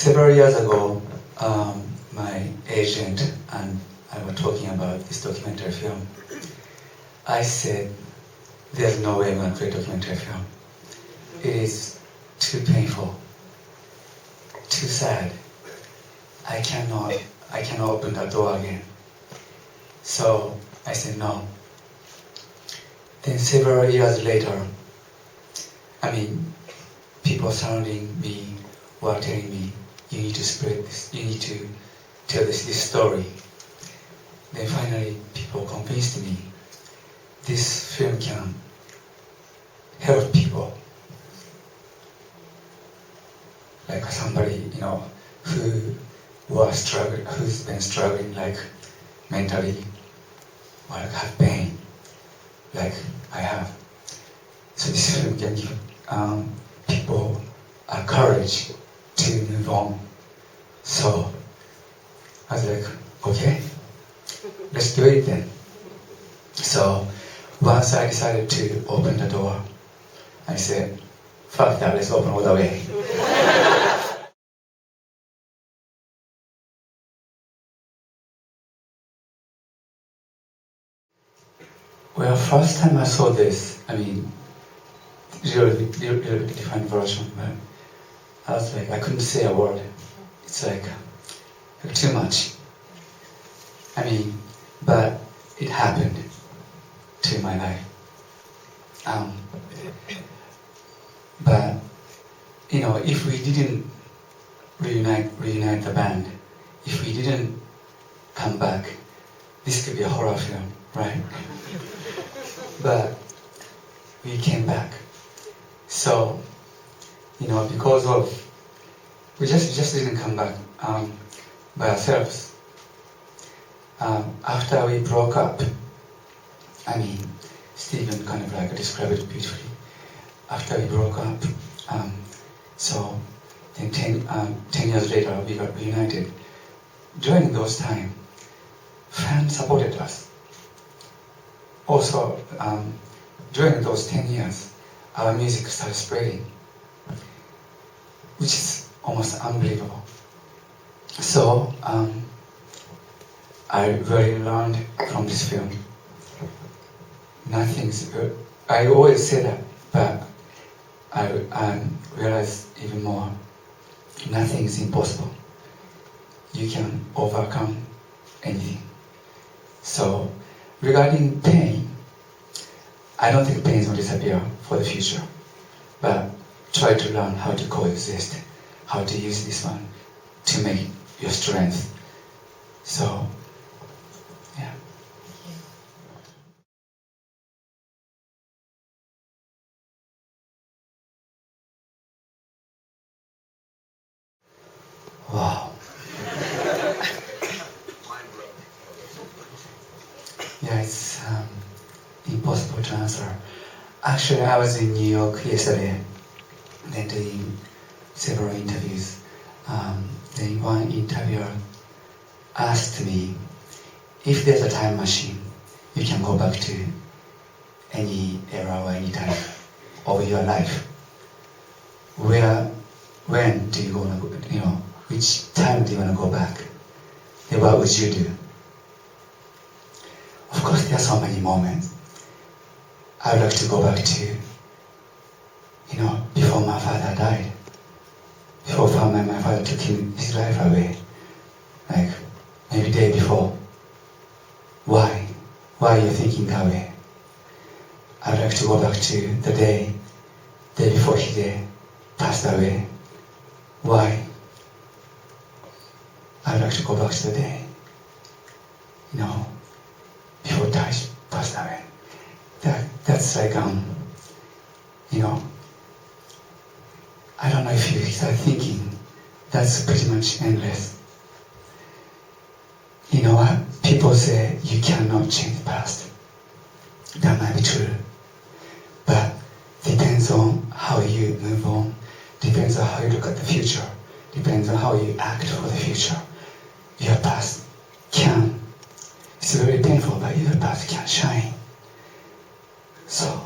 Several years ago, my agent and I were talking about this documentary film. I said, there's no way I'm going to create a documentary film. It is too painful, too sad. I cannot open that door again. So I said no. Then several years later, people surrounding me were telling me, you need to spread this, you need to tell this story. Then finally, people convinced me, this film can help people. Like somebody, who's been struggling, like mentally, or like have pain, like I have. So this film can give people a courage to move on. So I was like, okay, let's do it then. So once I decided to open the door, I said, fuck that, let's open all the way. Well, first time I saw this, really different version, but I was like, I couldn't say a word. It's like too much. But it happened to my life. But if we didn't reunite the band, if we didn't come back, this could be a horror film, right? But we came back. So, because of, we just didn't come back by ourselves. After we broke up, Stephen kind of like described it beautifully. After we broke up, so then 10 years later we got reunited. During those times, fans supported us. Also, during those 10 years, our music started spreading, which is almost unbelievable. So, I really learned from this film. I always say that, but I realized even more, nothing is impossible. You can overcome anything. So, regarding pain, I don't think pain is going to disappear for the future, but try to learn how to coexist, how to use this one to make your strength. So, yeah. Wow. Yeah, it's impossible to answer. Actually, I was in New York yesterday, then doing several interviews. Then one interviewer asked me, if there's a time machine, you can go back to any era or any time of your life. When do you want to go, which time do you want to go back? Then what would you do? Of course, there are so many moments. I would like to go back to, before my father died. Before my father took his life away. Like, maybe day before. Why? Why are you thinking that way? I would like to go back to the day before he passed away. Why? I would like to go back to the day, before Dash passed away. That's like, I don't know if you start thinking, that's pretty much endless. You know what? People say you cannot change the past. That might be true. But depends on how you move on, depends on how you look at the future, depends on how you act for the future. Your past can, it's very painful, but your past can shine. So,